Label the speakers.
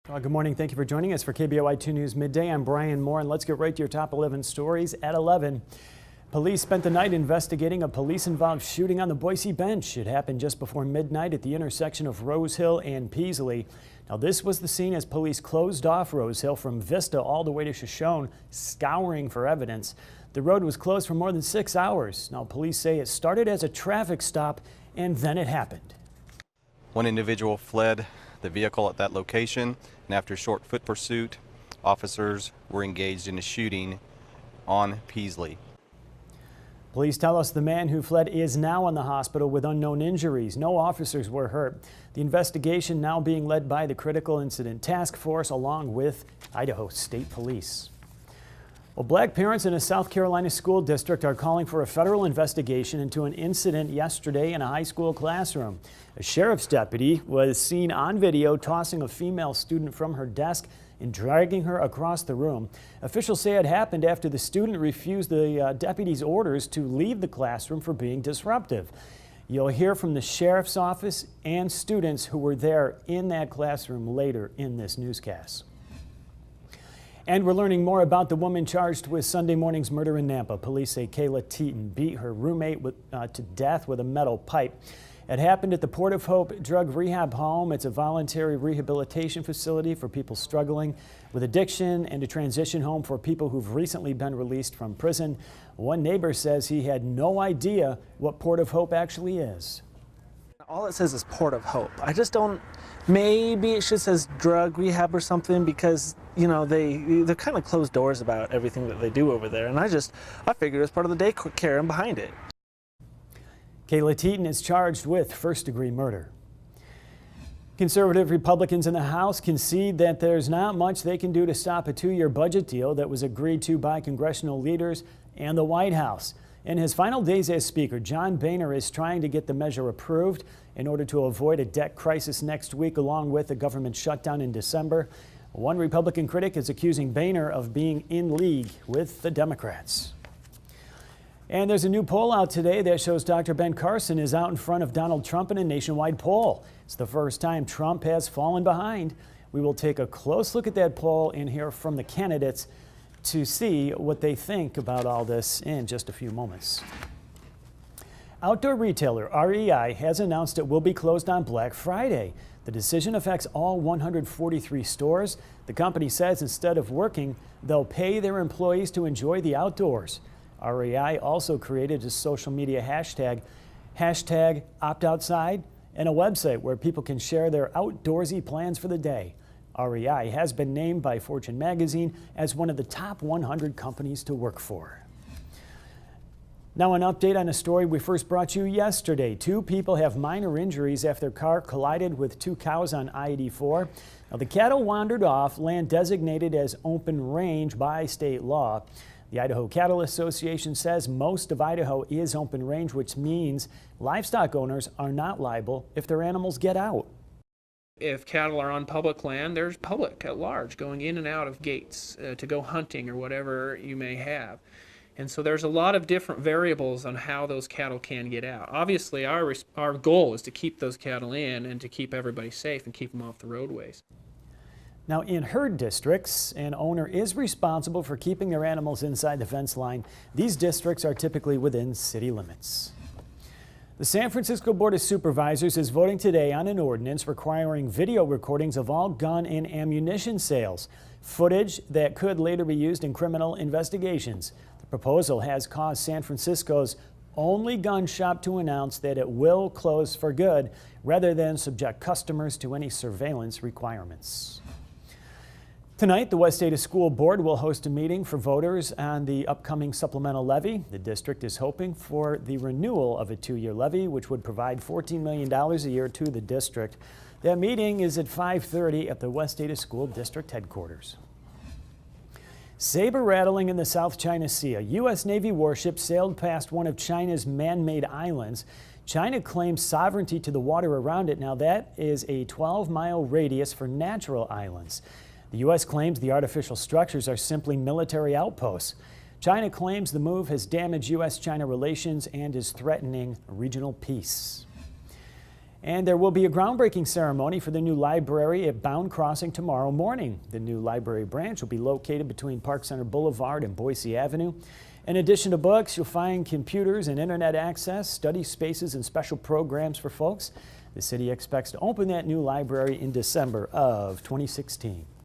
Speaker 1: Well, good morning. Thank you for joining us for KBOI 2 News Midday. I'm Brian Moore, and let's get right to your top 11 stories at 11. Police spent the night investigating a police-involved shooting on the Boise Bench. It happened just before midnight at the intersection of Rose Hill and Peasley. Now, this was the scene as police closed off Rose Hill from Vista all the way to Shoshone, scouring for evidence. The road was closed for more than 6 hours. Now, police say it started as a traffic stop, and then it happened.
Speaker 2: One individual fled the vehicle at that location, and after a short foot pursuit, officers were engaged in a shooting on Peasley.
Speaker 1: Police tell us the man who fled is now in the hospital with unknown injuries. No officers were hurt. The investigation now being led by the Critical Incident Task Force along with Idaho State Police. Well, black parents in a South Carolina school district are calling for a federal investigation into an incident yesterday in a high school classroom. A sheriff's deputy was seen on video tossing a female student from her desk and dragging her across the room. Officials say it happened after the student refused the deputy's orders to leave the classroom for being disruptive. You'll hear from the sheriff's office and students who were there in that classroom later in this newscast. And we're learning more about the woman charged with Sunday morning's murder in Nampa. Police say Kayla Teton beat her roommate to death with a metal pipe. It happened at the Port of Hope Drug Rehab Home. It's a voluntary rehabilitation facility for people struggling with addiction and a transition home for people who've recently been released from prison. One neighbor says he had no idea what Port of Hope actually is.
Speaker 3: All it says is Port of Hope. I just don't, maybe it just says drug rehab or something because, you know, they're kind of closed doors about everything that they do over there. And I figured it was part of the day care and behind it.
Speaker 1: Kayla Teton is charged with first-degree murder. Conservative Republicans in the House concede that there's not much they can do to stop a 2-year budget deal that was agreed to by congressional leaders and the White House. In his final days as Speaker, John Boehner is trying to get the measure approved in order to avoid a debt crisis next week, along with a government shutdown in December. One Republican critic is accusing Boehner of being in league with the Democrats. And there's a new poll out today that shows Dr. Ben Carson is out in front of Donald Trump in a nationwide poll. It's the first time Trump has fallen behind. We will take a close look at that poll and hear from the candidates to see what they think about all this in just a few moments. Outdoor retailer REI has announced it will be closed on Black Friday. The decision affects all 143 stores. The company says instead of working, they'll pay their employees to enjoy the outdoors. REI also created a social media hashtag #OptOutside, and a website where people can share their outdoorsy plans for the day. REI has been named by Fortune magazine as one of the top 100 companies to work for. Now an update on a story we first brought you yesterday. 2 people have minor injuries after their car collided with 2 cows on I-84. Now the cattle wandered off land designated as open range by state law. The Idaho Cattle Association says most of Idaho is open range, which means livestock owners are not liable if their animals get out.
Speaker 4: If cattle are on public land, there's public at large going in and out of gates to go hunting or whatever you may have. And so there's a lot of different variables on how those cattle can get out. Obviously, our goal is to keep those cattle in and to keep everybody safe and keep them off the roadways.
Speaker 1: Now, in herd districts, an owner is responsible for keeping their animals inside the fence line. These districts are typically within city limits. The San Francisco Board of Supervisors is voting today on an ordinance requiring video recordings of all gun and ammunition sales, footage that could later be used in criminal investigations. The proposal has caused San Francisco's only gun shop to announce that it will close for good rather than subject customers to any surveillance requirements. Tonight, the West Ada School Board will host a meeting for voters on the upcoming supplemental levy. The district is hoping for the renewal of a 2-year levy, which would provide $14 million a year to the district. That meeting is at 5:30 at the West Ada School District headquarters. Saber rattling in the South China Sea. A U.S. Navy warship sailed past one of China's man-made islands. China claims sovereignty to the water around it. Now that is a 12-mile radius for natural islands. The U.S. claims the artificial structures are simply military outposts. China claims the move has damaged U.S.-China relations and is threatening regional peace. And there will be a groundbreaking ceremony for the new library at Bound Crossing tomorrow morning. The new library branch will be located between Park Center Boulevard and Boise Avenue. In addition to books, you'll find computers and internet access, study spaces, and special programs for folks. The city expects to open that new library in December of 2016.